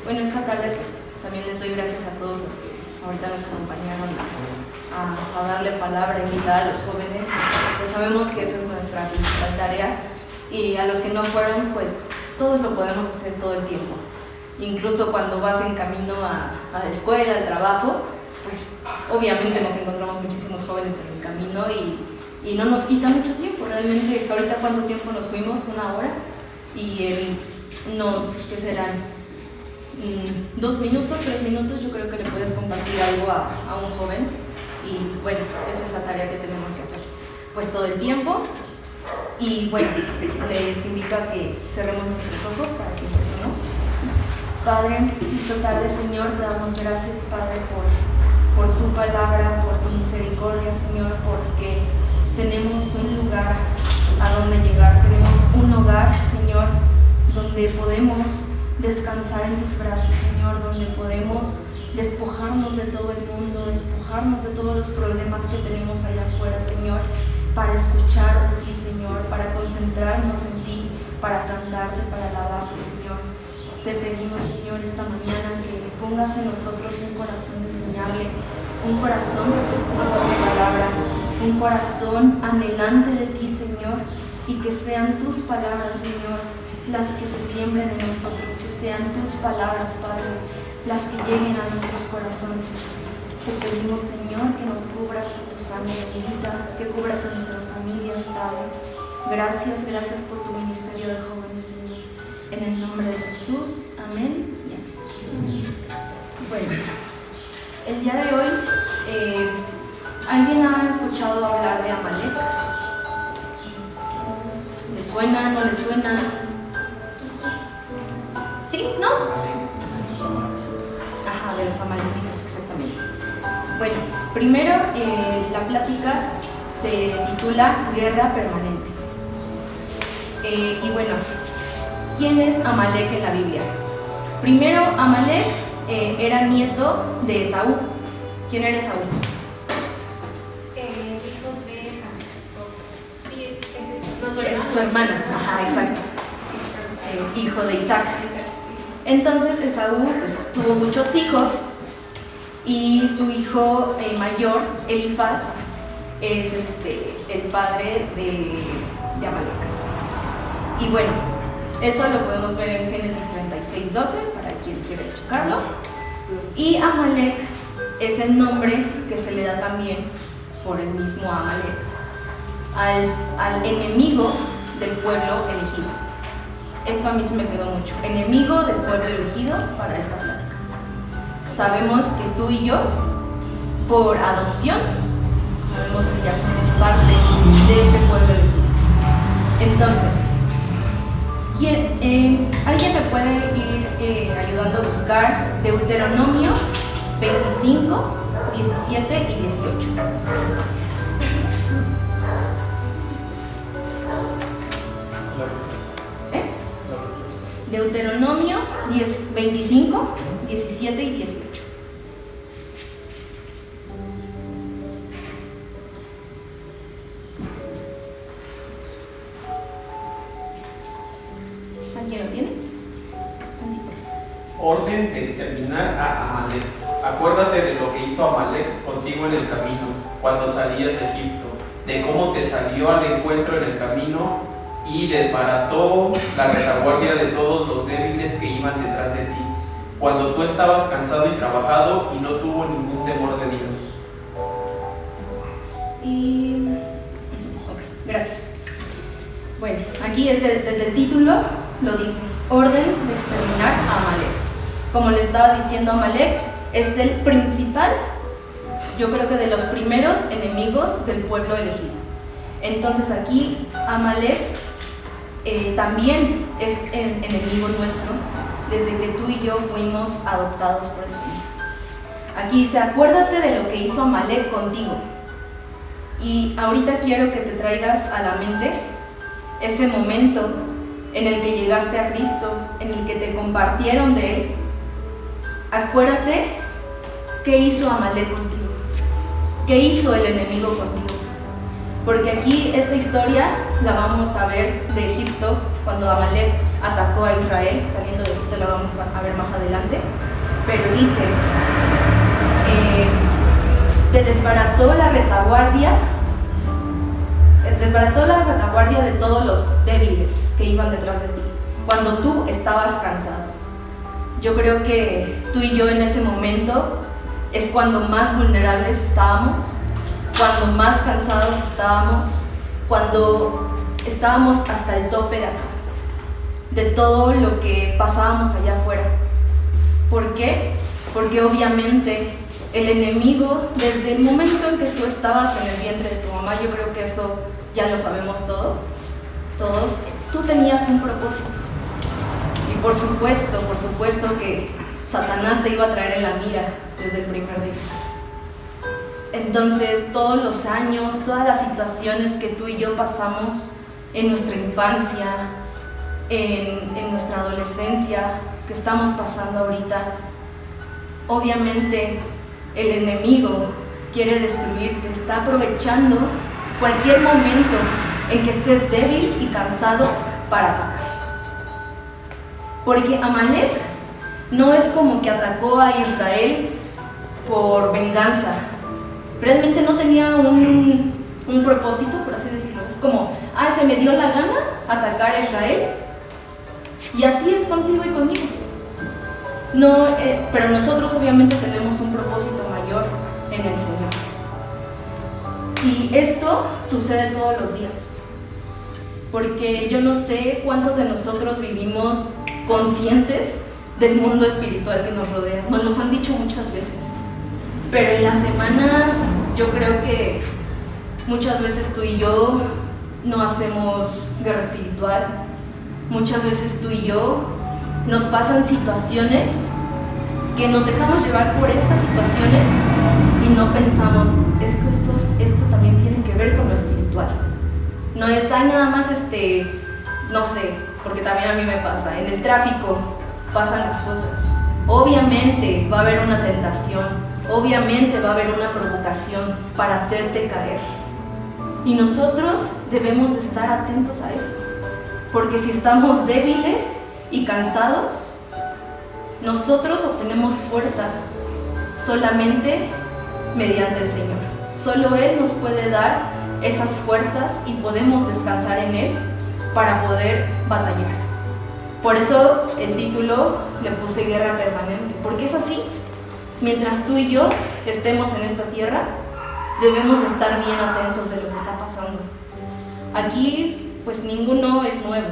Bueno, esta tarde pues también les doy gracias a todos los que ahorita nos acompañaron a darle palabra, a invitar a los jóvenes, pues sabemos que eso es nuestra principal tarea, y a los que no fueron, pues todos lo podemos hacer todo el tiempo. Incluso cuando vas en camino a la escuela, al trabajo, pues obviamente nos encontramos muchísimos jóvenes en el camino y no nos quita mucho tiempo. Realmente, ahorita ¿cuánto tiempo nos fuimos? 1 hora, y ¿qué serán? 2 minutos, 3 minutos, yo creo que le puedes compartir algo a un joven, y bueno, esa es la tarea que tenemos que hacer pues todo el tiempo. Y bueno, les invito a que cerremos nuestros ojos para que empecemos. Padre, esta tarde, Señor, te damos gracias, Padre, por tu palabra, por tu misericordia, Señor, porque tenemos un lugar a donde llegar, tenemos un hogar, Señor, donde podemos descansar en tus brazos, Señor, donde podemos despojarnos de todo el mundo, despojarnos de todos los problemas que tenemos allá afuera, Señor, para escuchar de ti, Señor, para concentrarnos en ti, para cantarte, para alabarte, Señor. Te pedimos, Señor, esta mañana que pongas en nosotros un corazón enseñable, un corazón receptivo a tu palabra, un corazón anhelante de ti, Señor, y que sean tus palabras, Señor, las que se siembren en nosotros, que sean tus palabras, Padre, las que lleguen a nuestros corazones. Te pedimos, Señor, que nos cubras con tu sangre bendita, que cubras a nuestras familias, Padre. Gracias por tu ministerio de jóvenes, Señor. En el nombre de Jesús, amén y amén. Bueno, el día de hoy, ¿alguien ha escuchado hablar de Amalek? ¿Le suena? ¿No le suena? ¿Sí? ¿No? Ajá, de los amalecitas, exactamente. Bueno, primero la plática se titula Guerra Permanente. Y bueno, ¿quién es Amalek en la Biblia? Primero, Amalek era nieto de Esaú. ¿Quién era Esaú? El hijo de Jacob. Sí, Es su hermano. Ajá, exacto. Hijo de Isaac. Entonces Esaú pues, tuvo muchos hijos, y su hijo mayor, Elifaz, es el padre de Amalek. Y bueno, eso lo podemos ver en Génesis 36:12, para quien quiera checarlo. Y Amalek es el nombre que se le da también por el mismo Amalek al enemigo del pueblo elegido. Eso a mí se me quedó mucho. Enemigo del pueblo elegido para esta plática. Sabemos que tú y yo, por adopción, sabemos que ya somos parte de ese pueblo elegido. Entonces, ¿alguien me puede ir ayudando a buscar Deuteronomio 25, 17 y 18? Deuteronomio 25, 17 y 18. ¿Quién lo tiene? Orden de exterminar a Amalek. Acuérdate de lo que hizo Amalek contigo en el camino, cuando salías de Egipto, de cómo te salió al encuentro en el camino y desbarató la retaguardia de todos los débiles que iban detrás de ti, cuando tú estabas cansado y trabajado y no tuvo ningún temor de Dios. Gracias. Bueno, aquí desde el título lo dice, orden de exterminar a Amalek. Como le estaba diciendo, Amalek es el principal, yo creo que de los primeros enemigos del pueblo elegido. Entonces aquí Amalek también es el enemigo nuestro desde que tú y yo fuimos adoptados por el Señor. Aquí dice, acuérdate de lo que hizo Amalek contigo. Y ahorita quiero que te traigas a la mente ese momento en el que llegaste a Cristo, en el que te compartieron de Él. Acuérdate qué hizo Amalek contigo, qué hizo el enemigo contigo. Porque aquí esta historia la vamos a ver de Egipto, cuando Amalek atacó a Israel, saliendo de Egipto la vamos a ver más adelante, pero dice, te desbarató la retaguardia de todos los débiles que iban detrás de ti, cuando tú estabas cansado. Yo creo que tú y yo en ese momento es cuando más vulnerables estábamos, cuando más cansados estábamos, cuando estábamos hasta el tope de acá, de todo lo que pasábamos allá afuera. ¿Por qué? Porque obviamente el enemigo, desde el momento en que tú estabas en el vientre de tu mamá, yo creo que eso ya lo sabemos todos, tú tenías un propósito. Y por supuesto que Satanás te iba a traer en la mira desde el primer día. Entonces, todos los años, todas las situaciones que tú y yo pasamos en nuestra infancia, en nuestra adolescencia, que estamos pasando ahorita, obviamente el enemigo quiere destruirte, está aprovechando cualquier momento en que estés débil y cansado para atacar. Porque Amalek no es como que atacó a Israel por venganza. Realmente no tenía un propósito, por así decirlo. Es como, se me dio la gana atacar a Israel, y así es contigo y conmigo. No, pero nosotros obviamente tenemos un propósito mayor en el Señor. Y esto sucede todos los días. Porque yo no sé cuántos de nosotros vivimos conscientes del mundo espiritual que nos rodea. Nos los han dicho muchas veces. Pero en la semana yo creo que muchas veces tú y yo no hacemos guerra espiritual. Muchas veces tú y yo nos pasan situaciones que nos dejamos llevar por esas situaciones y no pensamos, es que esto también tiene que ver con lo espiritual. No es, nada más no sé, porque también a mí me pasa, en el tráfico pasan las cosas. Obviamente va a haber una tentación, obviamente va a haber una provocación para hacerte caer. Y nosotros debemos estar atentos a eso, porque si estamos débiles y cansados, nosotros obtenemos fuerza solamente mediante el Señor. Solo Él nos puede dar esas fuerzas y podemos descansar en Él para poder batallar. Por eso el título le puse Guerra Permanente, porque es así. Mientras tú y yo estemos en esta tierra, debemos estar bien atentos de lo que está pasando. Aquí pues ninguno es nuevo.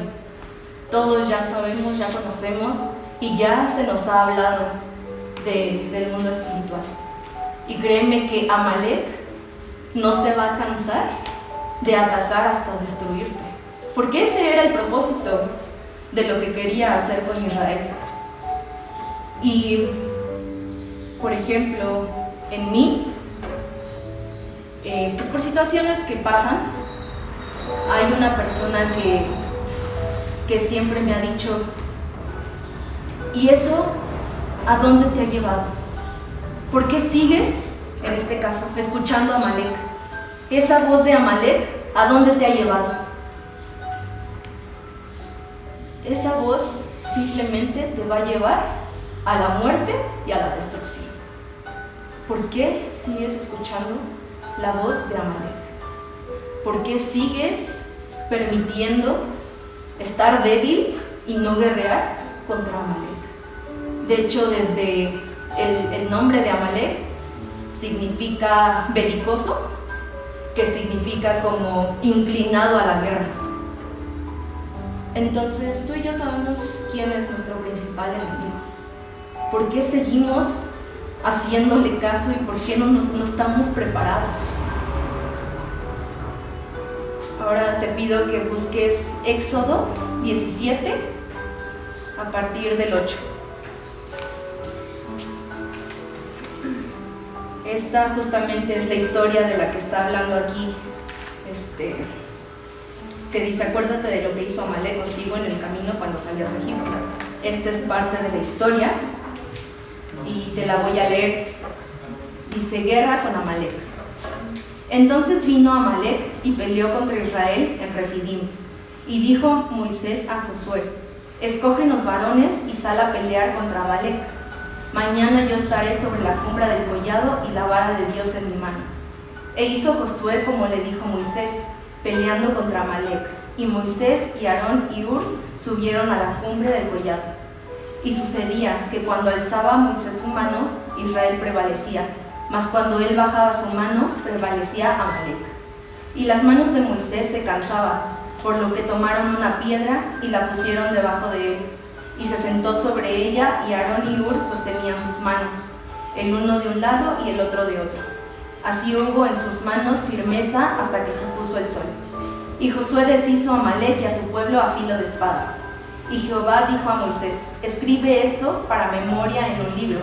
Todos ya sabemos, ya conocemos y ya se nos ha hablado del mundo espiritual. Y créeme que Amalek no se va a cansar de atacar hasta destruirte, porque ese era el propósito de lo que quería hacer con Israel. Y, por ejemplo, en mí, pues por situaciones que pasan, hay una persona que siempre me ha dicho, ¿y eso a dónde te ha llevado? ¿Por qué sigues, en este caso, escuchando a Amalek? Esa voz de Amalek, ¿a dónde te ha llevado? Esa voz simplemente te va a llevar a la muerte y a la destrucción. ¿Por qué sigues escuchando la voz de Amalek? ¿Por qué sigues permitiendo estar débil y no guerrear contra Amalek? De hecho, desde el nombre de Amalek significa belicoso, que significa como inclinado a la guerra. Entonces, tú y yo sabemos quién es nuestro principal enemigo. ¿Por qué seguimos haciéndole caso y por qué no estamos preparados? Ahora te pido que busques Éxodo 17 a partir del 8. Esta justamente es la historia de la que está hablando aquí, que dice, acuérdate de lo que hizo Amalek contigo en el camino cuando salías de Egipto. Esta es parte de la historia y te la voy a leer. Dice, guerra con Amalek. Entonces vino Amalec y peleó contra Israel en Refidim. Y dijo Moisés a Josué: escógenos varones y sal a pelear contra Amalec. Mañana yo estaré sobre la cumbre del collado y la vara de Dios en mi mano. E hizo Josué como le dijo Moisés, peleando contra Amalec. Y Moisés y Aarón y Hur subieron a la cumbre del collado. Y sucedía que cuando alzaba Moisés su mano, Israel prevalecía, mas cuando él bajaba su mano, prevalecía Amalec. Y las manos de Moisés se cansaban, por lo que tomaron una piedra y la pusieron debajo de él. Y se sentó sobre ella, y Aarón y Hur sostenían sus manos, el uno de un lado y el otro de otro. Así hubo en sus manos firmeza hasta que se puso el sol. Y Josué deshizo a Amalec y a su pueblo a filo de espada. Y Jehová dijo a Moisés: escribe esto para memoria en un libro,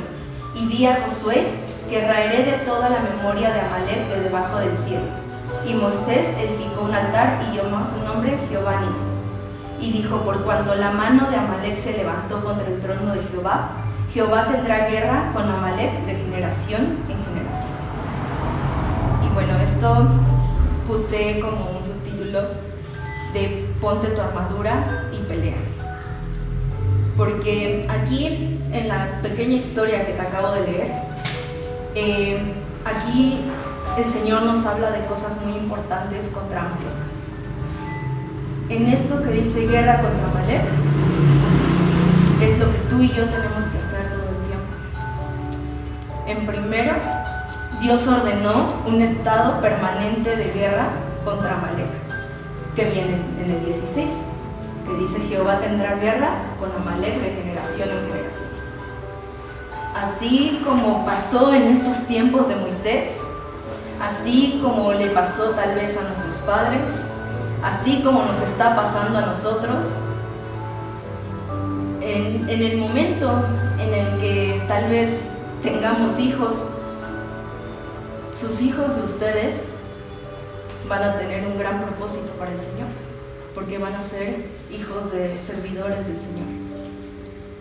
y di a Josué que raeré de toda la memoria de Amalec de debajo del cielo. Y Moisés edificó un altar y llamó su nombre Jehová Nissi. Y dijo: por cuanto la mano de Amalec se levantó contra el trono de Jehová, Jehová tendrá guerra con Amalec de generación en generación. Y bueno, esto puse como un subtítulo de ponte tu armadura y pelea. Porque aquí, en la pequeña historia que te acabo de leer, aquí el Señor nos habla de cosas muy importantes contra Amalec. En esto que dice guerra contra Amalec, es lo que tú y yo tenemos que hacer todo el tiempo. En primero, Dios ordenó un estado permanente de guerra contra Amalec, que viene en el 16, que dice: Jehová tendrá guerra con Amalec de generación en generación. Así como pasó en estos tiempos de Moisés, así como le pasó tal vez a nuestros padres, así como nos está pasando a nosotros, en el momento en el que tal vez tengamos hijos, sus hijos de ustedes van a tener un gran propósito para el Señor, porque van a ser hijos de servidores del Señor.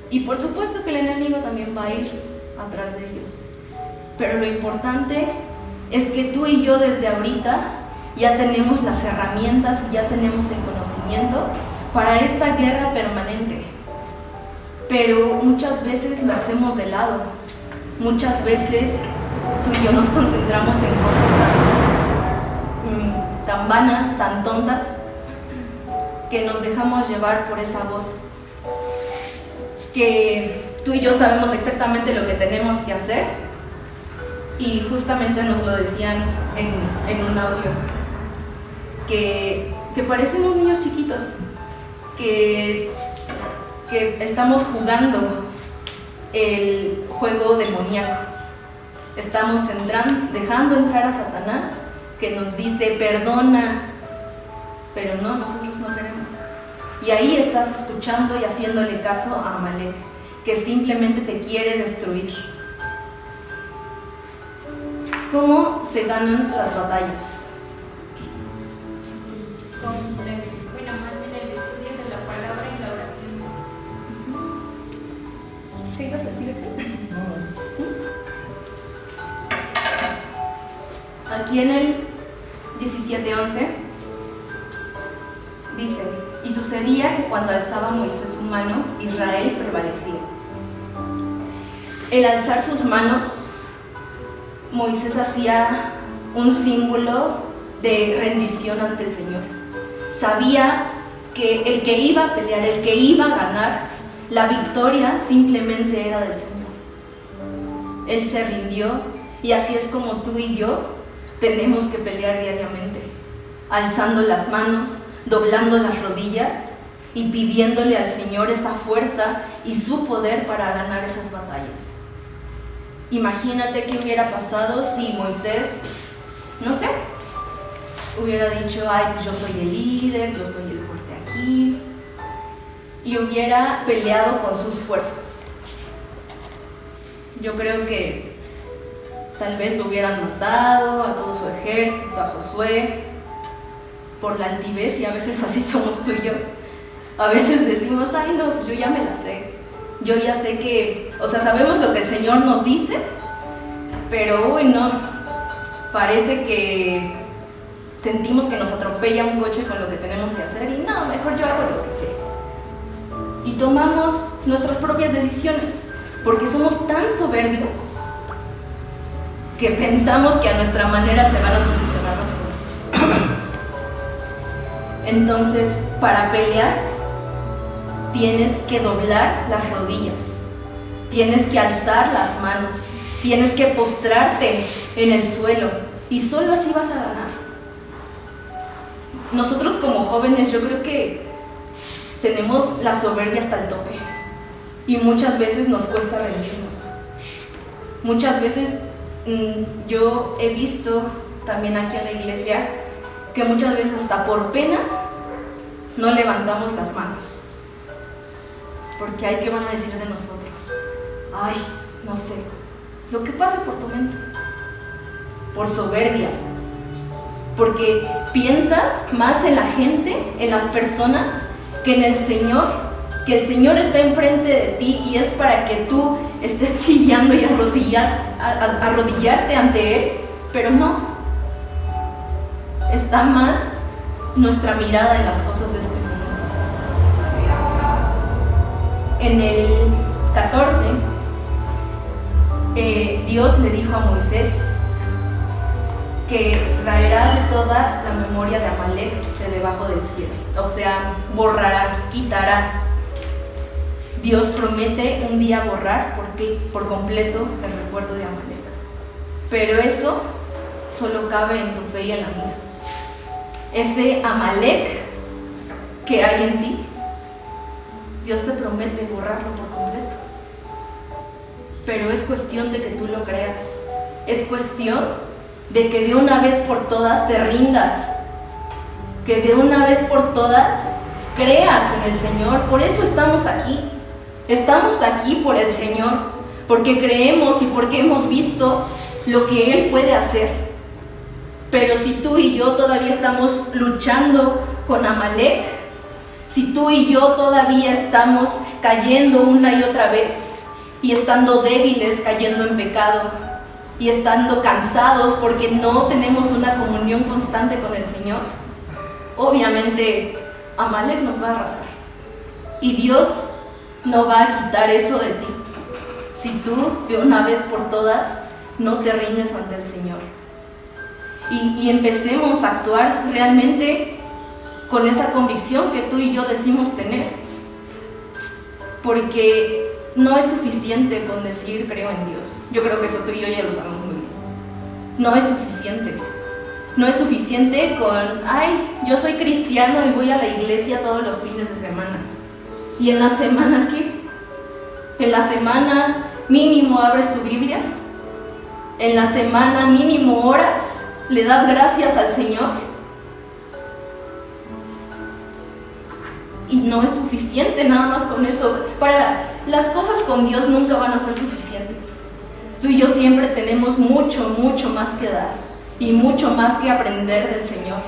Y por supuesto que el enemigo también va a ir atrás de ellos. Pero lo importante es que tú y yo desde ahorita ya tenemos las herramientas y ya tenemos el conocimiento para esta guerra permanente. Pero muchas veces lo hacemos de lado. Muchas veces tú y yo nos concentramos en cosas tan vanas, tan tontas, que nos dejamos llevar por esa voz. Que tú y yo sabemos exactamente lo que tenemos que hacer, y justamente nos lo decían en un audio, que parecemos niños chiquitos, que estamos jugando el juego demoníaco. Estamos dejando entrar a Satanás, que nos dice perdona, pero no, nosotros no queremos. Y ahí estás escuchando y haciéndole caso a Amalec, que simplemente te quiere destruir. ¿Cómo se ganan las batallas? Más bien el estudio de la palabra y la oración. ¿Qué ibas a decir, Axel? Aquí en el 17:11 dice: y sucedía que cuando alzaba Moisés su mano, Israel prevalecía. El alzar sus manos, Moisés hacía un símbolo de rendición ante el Señor. Sabía que el que iba a pelear, el que iba a ganar, la victoria simplemente era del Señor. Él se rindió, y así es como tú y yo tenemos que pelear diariamente, alzando las manos, doblando las rodillas y pidiéndole al Señor esa fuerza y su poder para ganar esas batallas. Imagínate qué hubiera pasado si Moisés, no sé, hubiera dicho: ay, pues yo soy el líder, yo soy el fuerte aquí, y hubiera peleado con sus fuerzas. Yo creo que tal vez lo hubieran matado a todo su ejército, a Josué, por la altivez, y a veces así somos tú y yo. A veces decimos: ay no, pues yo ya me la sé, yo ya sé que, o sea, sabemos lo que el Señor nos dice, pero uy no, parece que sentimos que nos atropella un coche con lo que tenemos que hacer y no, mejor yo hago lo que sé. Y tomamos nuestras propias decisiones porque somos tan soberbios que pensamos que a nuestra manera se van a solucionar las cosas. Entonces, para pelear, tienes que doblar las rodillas, tienes que alzar las manos, tienes que postrarte en el suelo y solo así vas a ganar. Nosotros como jóvenes yo creo que tenemos la soberbia hasta el tope y muchas veces nos cuesta rendirnos. Muchas veces yo he visto también aquí en la iglesia que muchas veces hasta por pena no levantamos las manos. Porque ay, ¿qué van a decir de nosotros? Ay, no sé. Lo que pase por tu mente. Por soberbia. Porque piensas más en la gente, en las personas, que en el Señor. Que el Señor está enfrente de ti y es para que tú estés chillando y arrodillarte ante Él. Pero no. Está más nuestra mirada en las cosas de este mundo. En el 14, Dios le dijo a Moisés que traerá de toda la memoria de Amalek de debajo del cielo. O sea, borrará, quitará. Dios promete un día borrar por completo el recuerdo de Amalek. Pero eso solo cabe en tu fe y en la mía. Ese Amalek que hay en ti, Dios te promete borrarlo por completo. Pero es cuestión de que tú lo creas. Es cuestión de que de una vez por todas te rindas. Que de una vez por todas creas en el Señor. Por eso estamos aquí. Estamos aquí por el Señor. Porque creemos y porque hemos visto lo que Él puede hacer. Pero si tú y yo todavía estamos luchando con Amalek, si tú y yo todavía estamos cayendo una y otra vez y estando débiles, cayendo en pecado y estando cansados porque no tenemos una comunión constante con el Señor, obviamente Amalek nos va a arrasar y Dios no va a quitar eso de ti si tú de una vez por todas no te rindes ante el Señor. Y empecemos a actuar realmente con esa convicción que tú y yo decimos tener. Porque no es suficiente con decir creo en Dios. Yo creo que eso tú y yo ya lo sabemos muy bien. No es suficiente. No es suficiente con, ay, yo soy cristiano y voy a la iglesia todos los fines de semana. ¿Y en la semana qué? ¿En la semana mínimo abres tu Biblia? ¿En la semana mínimo oras? ¿Le das gracias al Señor? Y no es suficiente nada más con eso. Las cosas con Dios nunca van a ser suficientes. Tú y yo siempre tenemos mucho, mucho más que dar y mucho más que aprender del Señor.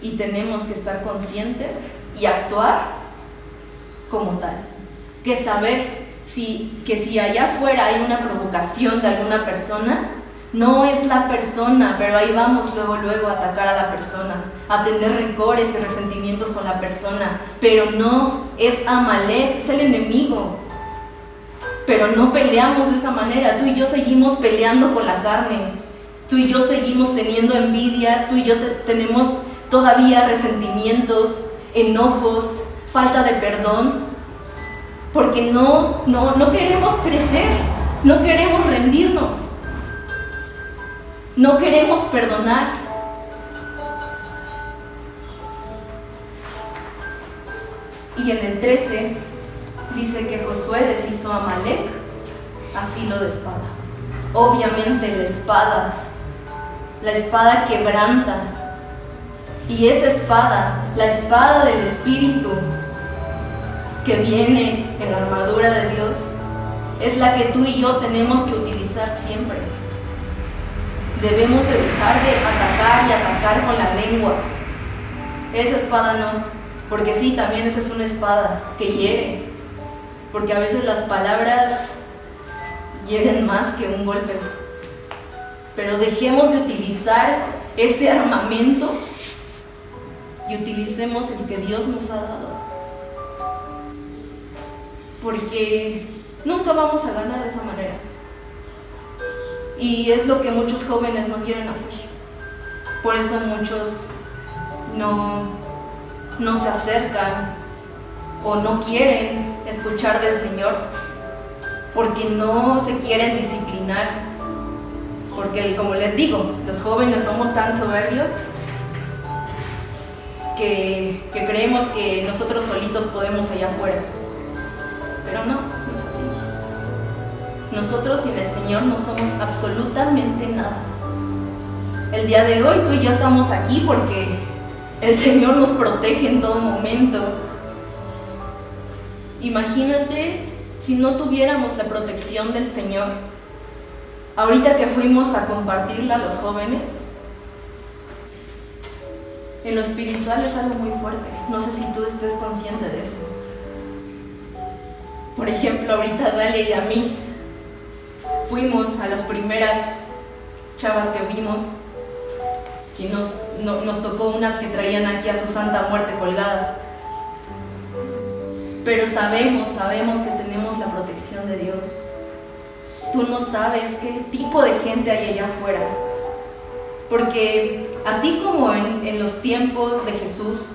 Y tenemos que estar conscientes y actuar como tal. Que saber que si allá afuera hay una provocación de alguna persona, no es la persona, pero ahí vamos luego a atacar a la persona, a tener rencores y resentimientos con la persona, pero no, es Amalek, es el enemigo. Pero no peleamos de esa manera, tú y yo seguimos peleando con la carne, tú y yo seguimos teniendo envidias, tú y yo tenemos todavía resentimientos, enojos, falta de perdón, porque no queremos crecer, no queremos rendirnos. No queremos perdonar. Y en el 13 dice que Josué deshizo a Amalek a filo de espada. Obviamente la espada quebranta. Y esa espada, la espada del Espíritu que viene en la armadura de Dios, es la que tú y yo tenemos que utilizar siempre. Debemos de dejar de atacar y atacar con la lengua. Esa espada no, porque sí, también esa es una espada que hiere, porque a veces las palabras hieren más que un golpe. Pero dejemos de utilizar ese armamento y utilicemos el que Dios nos ha dado. Porque nunca vamos a ganar de esa manera. Y es lo que muchos jóvenes no quieren hacer. Por eso muchos no se acercan o no quieren escuchar del Señor, porque no se quieren disciplinar. Porque, como les digo, los jóvenes somos tan soberbios que creemos que nosotros solitos podemos allá afuera. Pero no es así. Nosotros sin el Señor no somos absolutamente nada. El día de hoy tú y yo estamos aquí porque el Señor nos protege en todo momento. Imagínate si no tuviéramos la protección del Señor. Ahorita que fuimos a compartirla a los jóvenes, en lo espiritual es algo muy fuerte. No sé si tú estés consciente de eso. Por ejemplo, ahorita Dalia y a mí fuimos a las primeras chavas que vimos y nos tocó unas que traían aquí a su Santa Muerte colgada. Pero sabemos que tenemos la protección de Dios. Tú no sabes qué tipo de gente hay allá afuera. Porque así como en los tiempos de Jesús,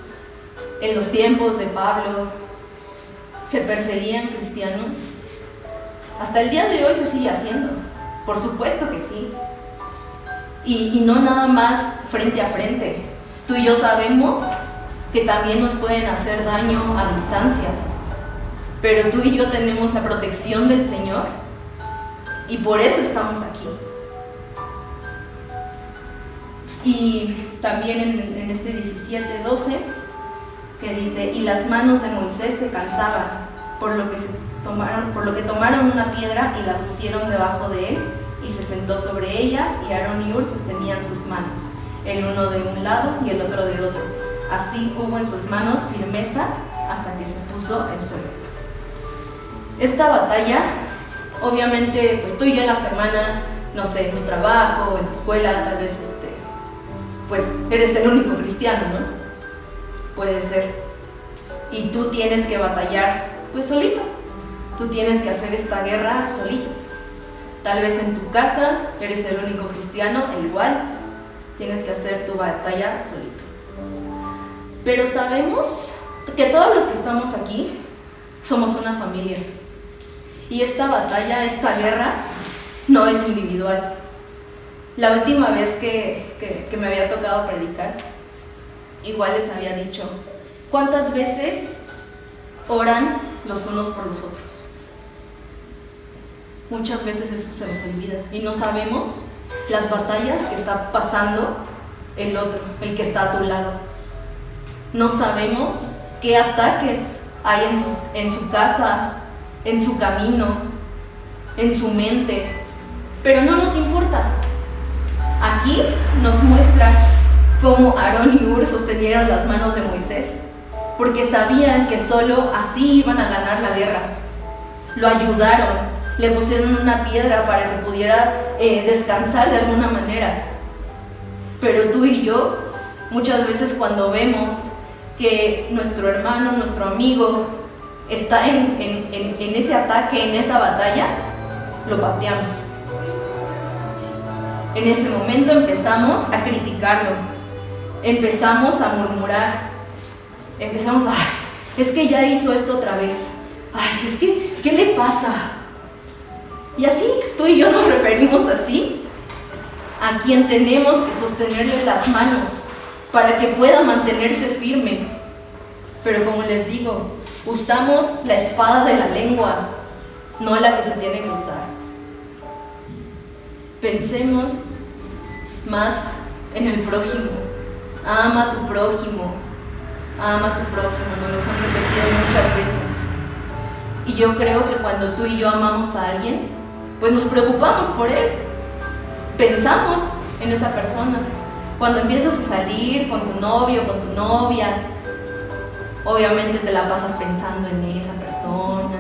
en los tiempos de Pablo, se perseguían cristianos, hasta el día de hoy se sigue haciendo. Por supuesto que sí. Y no nada más frente a frente. Tú y yo sabemos que también nos pueden hacer daño a distancia. Pero tú y yo tenemos la protección del Señor y por eso estamos aquí. Y también en este 17:12 que dice: y las manos de Moisés se cansaban, por lo que tomaron una piedra y la pusieron debajo de él, y se sentó sobre ella, y Aarón y Hur sostenían sus manos, el uno de un lado y el otro de otro. Así hubo en sus manos firmeza hasta que se puso el sol. Esta batalla, obviamente, pues tú y yo en la semana, no sé, en tu trabajo, en tu escuela, tal vez pues eres el único cristiano, ¿no? Puede ser. Y tú tienes que batallar, pues solito. Tú tienes que hacer esta guerra solito. Tal vez en tu casa eres el único cristiano, e igual tienes que hacer tu batalla solito. Pero sabemos que todos los que estamos aquí somos una familia. Y esta batalla, esta guerra, no es individual. La última vez que me había tocado predicar, igual les había dicho: ¿cuántas veces oran los unos por los otros? Muchas veces eso se nos olvida y no sabemos las batallas que está pasando el otro, el que está a tu lado. No sabemos qué ataques hay en su casa, en su camino, en su mente, pero no nos importa. Aquí nos muestra cómo Aarón y Hur sostenieron las manos de Moisés, porque sabían que solo así iban a ganar la guerra. Lo ayudaron, le pusieron una piedra para que pudiera descansar de alguna manera. Pero tú y yo, muchas veces cuando vemos que nuestro hermano, nuestro amigo está en ese ataque, en esa batalla, lo pateamos. En ese momento empezamos a criticarlo, empezamos a murmurar, empezamos a: ay, es que ya hizo esto otra vez, ay, es que, ¿qué le pasa? Y así, tú y yo nos referimos así a quien tenemos que sostenerle las manos para que pueda mantenerse firme. Pero como les digo, usamos la espada de la lengua, no la que se tiene que usar. Pensemos más en el prójimo. Ama a tu prójimo, ama a tu prójimo, nos lo han repetido muchas veces. Y yo creo que cuando tú y yo amamos a alguien, pues nos preocupamos por él, pensamos en esa persona. Cuando empiezas a salir con tu novio, con tu novia, obviamente te la pasas pensando en esa persona,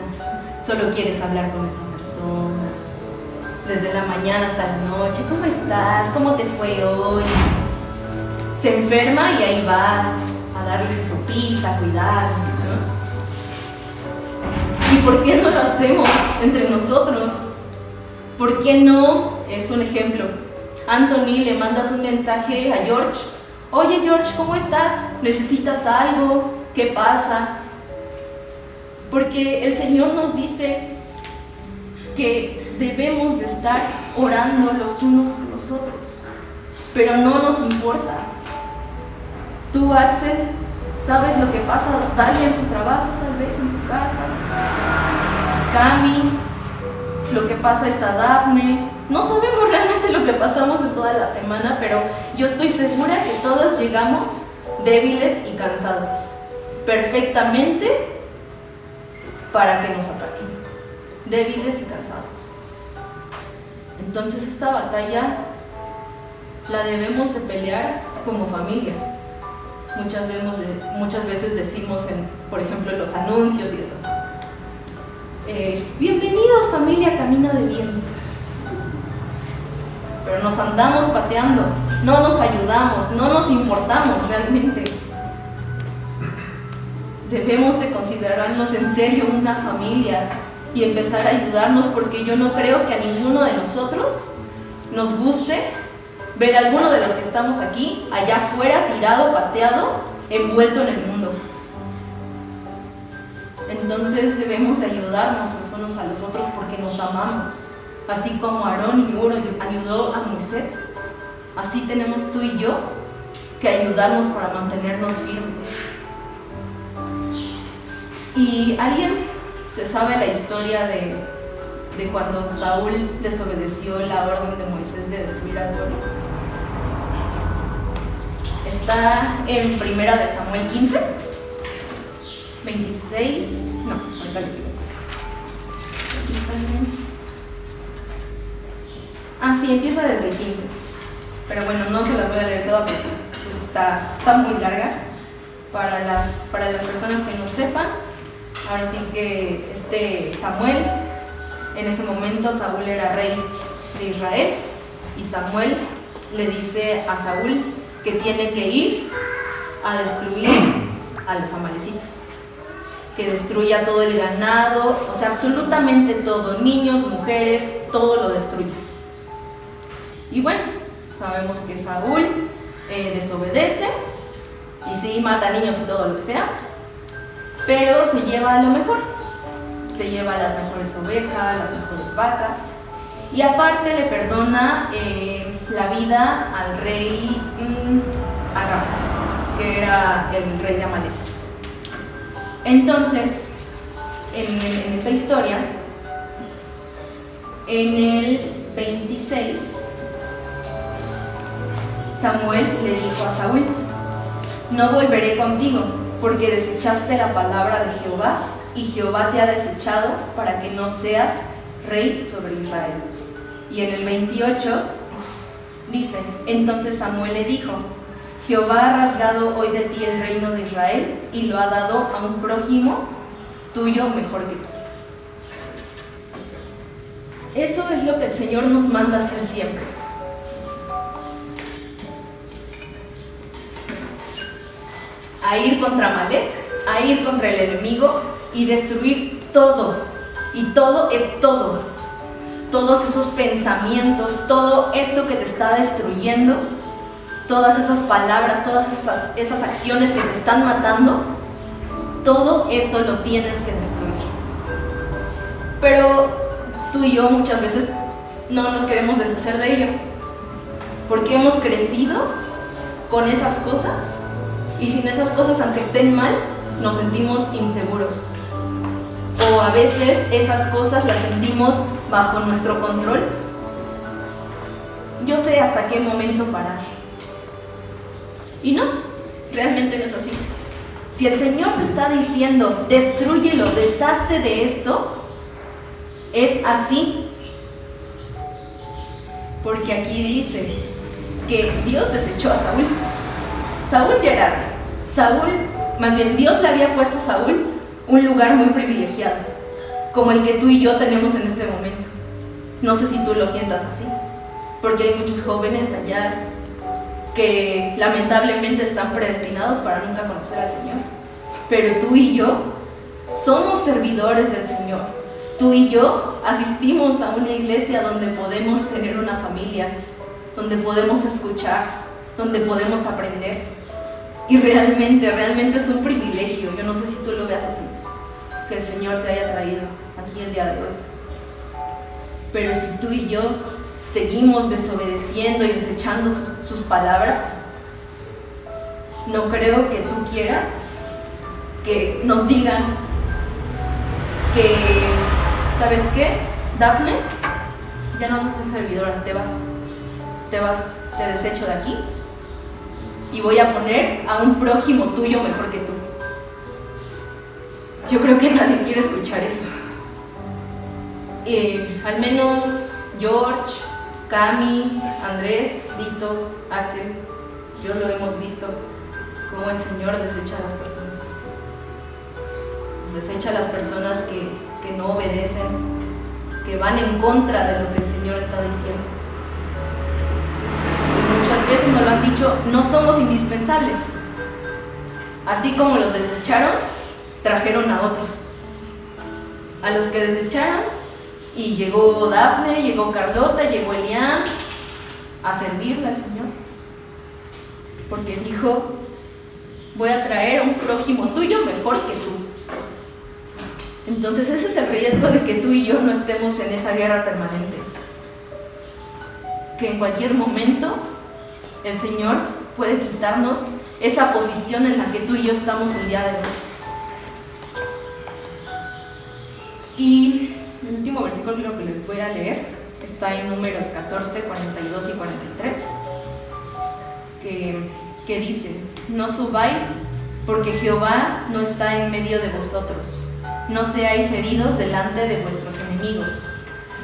solo quieres hablar con esa persona, desde la mañana hasta la noche. ¿Cómo estás? ¿Cómo te fue hoy? se enferma y ahí vas a darle su sopita, a cuidar, ¿no? ¿Y por qué no lo hacemos entre nosotros? ¿Por qué no? Es un ejemplo. Anthony, le mandas un mensaje a George. Oye George, ¿cómo estás? ¿Necesitas algo? ¿Qué pasa? Porque el Señor nos dice que debemos de estar orando los unos por los otros, pero no nos importa. Tú, Axel, ¿sabes lo que pasa Dalia en su trabajo, tal vez en su casa? Cami, lo que pasa esta Dafne. No sabemos realmente lo que pasamos en toda la semana, pero yo estoy segura que todas llegamos débiles y cansados, perfectamente para que nos ataquen, débiles y cansados. Entonces esta batalla la debemos de pelear como familia. Muchas veces decimos, por ejemplo, en los anuncios y eso, bienvenidos familia Camino de Bien. Pero nos andamos pateando, no nos ayudamos, no nos importamos realmente. Debemos de considerarnos en serio una familia y empezar a ayudarnos, porque yo no creo que a ninguno de nosotros nos guste ver a alguno de los que estamos aquí allá afuera tirado, pateado, envuelto en el mundo. Entonces debemos de ayudarnos los unos a los otros porque nos amamos. Así como Aarón y Hur ayudó a Moisés, así tenemos tú y yo que ayudarnos para mantenernos firmes. ¿Y alguien se sabe la historia de cuando Saúl desobedeció la orden de Moisés de destruir al pueblo? Está en 1 de Samuel 15, 26, no, ahorita les digo. Ah, sí, empieza desde el 15, pero bueno, no se las voy a leer toda porque pues está muy larga para las personas que no sepan. Ahora sí que Samuel, en ese momento Saúl era rey de Israel y Samuel le dice a Saúl que tiene que ir a destruir a los amalecitas, que destruya todo el ganado, o sea, absolutamente todo, niños, mujeres, todo lo destruye. Y bueno, sabemos que Saúl desobedece y sí mata niños y todo lo que sea, pero se lleva lo mejor, se lleva las mejores ovejas, las mejores vacas, y aparte le perdona la vida al rey Agag, que era el rey de Amalek. Entonces, en esta historia, en el 26, Samuel le dijo a Saúl: no volveré contigo, porque desechaste la palabra de Jehová, y Jehová te ha desechado para que no seas rey sobre Israel. Y en el 28 dice: entonces Samuel le dijo: Jehová ha rasgado hoy de ti el reino de Israel y lo ha dado a un prójimo tuyo mejor que tú. Eso es lo que el Señor nos manda hacer siempre. A ir contra Amalek, a ir contra el enemigo y destruir todo. Y todo es todo. Todos esos pensamientos, todo eso que te está destruyendo, todas esas palabras, todas esas acciones que te están matando, todo eso lo tienes que destruir. Pero tú y yo muchas veces no nos queremos deshacer de ello, porque hemos crecido con esas cosas, y sin esas cosas, aunque estén mal, nos sentimos inseguros. O a veces esas cosas las sentimos bajo nuestro control. Yo sé hasta qué momento parar. Y no, realmente no es así. Si el Señor te está diciendo, destrúyelo, deshazte de esto, es así. Porque aquí dice que Dios desechó a Saúl. Saúl ya era rey. Más bien Dios le había puesto a Saúl un lugar muy privilegiado, como el que tú y yo tenemos en este momento. No sé si tú lo sientas así, porque hay muchos jóvenes allá que lamentablemente están predestinados para nunca conocer al Señor. Pero tú y yo somos servidores del Señor. Tú y yo asistimos a una iglesia donde podemos tener una familia, donde podemos escuchar, donde podemos aprender. Y realmente es un privilegio. Yo no sé si tú lo veas así, que el Señor te haya traído aquí el día de hoy. Pero si tú y yo seguimos desobedeciendo y desechando sus palabras, no creo que tú quieras que nos digan que, ¿sabes qué? Dafne, ya no vas a ser servidora, te desecho de aquí y voy a poner a un prójimo tuyo mejor que tú. Yo creo que nadie quiere escuchar eso. Al menos George, Cami, Andrés, Dito, Axel, yo lo hemos visto cómo el Señor desecha a las personas. Desecha a las personas que no obedecen, que van en contra de lo que el Señor está diciendo. Y muchas veces nos lo han dicho, no somos indispensables. Así como los desecharon, trajeron a otros. A los que desecharon, y llegó Dafne, llegó Carlota, llegó Elian a servirle al Señor. Porque dijo, voy a traer a un prójimo tuyo mejor que tú. Entonces ese es el riesgo de que tú y yo no estemos en esa guerra permanente. Que en cualquier momento el Señor puede quitarnos esa posición en la que tú y yo estamos el día de hoy. Y el último versículo que les voy a leer está en Números 14, 42 y 43, que dice: no subáis, porque Jehová no está en medio de vosotros. No seáis heridos delante de vuestros enemigos,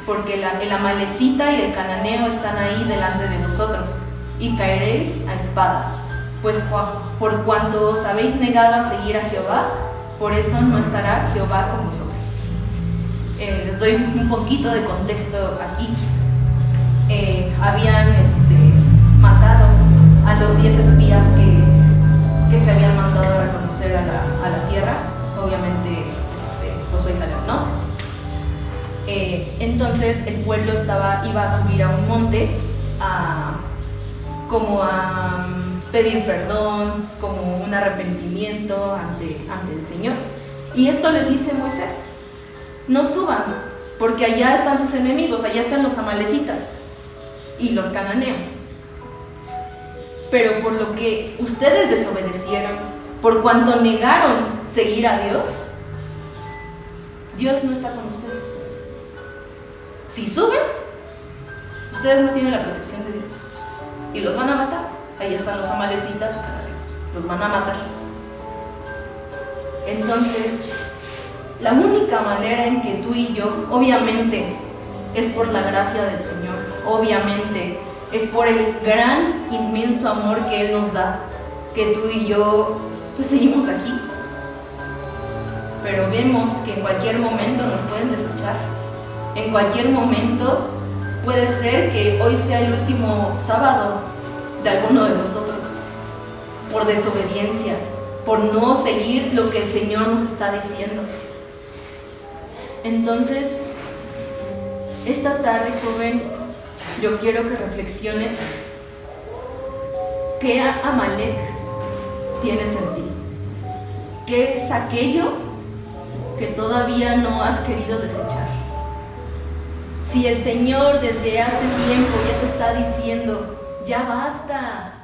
porque el amalecita y el cananeo están ahí delante de vosotros, y caeréis a espada. Pues por cuanto os habéis negado a seguir a Jehová, por eso no estará Jehová con vosotros. Les doy un poquito de contexto aquí. Habían matado a los 10 espías que se habían mandado a reconocer a la tierra. Obviamente Josué y Caleb, ¿no? Entonces el pueblo iba a subir a un monte como a pedir perdón, como un arrepentimiento ante el Señor. Y esto le dice Moisés: no suban, porque allá están sus enemigos, allá están los amalecitas y los cananeos. Pero por lo que ustedes desobedecieron, por cuanto negaron seguir a Dios, Dios no está con ustedes. Si suben, ustedes no tienen la protección de Dios y los van a matar. Ahí están los amalecitas y cananeos, los van a matar. Entonces, la única manera en que tú y yo, obviamente, es por la gracia del Señor, obviamente, es por el gran, inmenso amor que Él nos da, que tú y yo, pues seguimos aquí. Pero vemos que en cualquier momento nos pueden desechar. En cualquier momento puede ser que hoy sea el último sábado de alguno de nosotros, por desobediencia, por no seguir lo que el Señor nos está diciendo. Entonces, esta tarde, joven, yo quiero que reflexiones qué Amalek tienes en ti. ¿Qué es aquello que todavía no has querido desechar? Si el Señor desde hace tiempo ya te está diciendo, ya basta,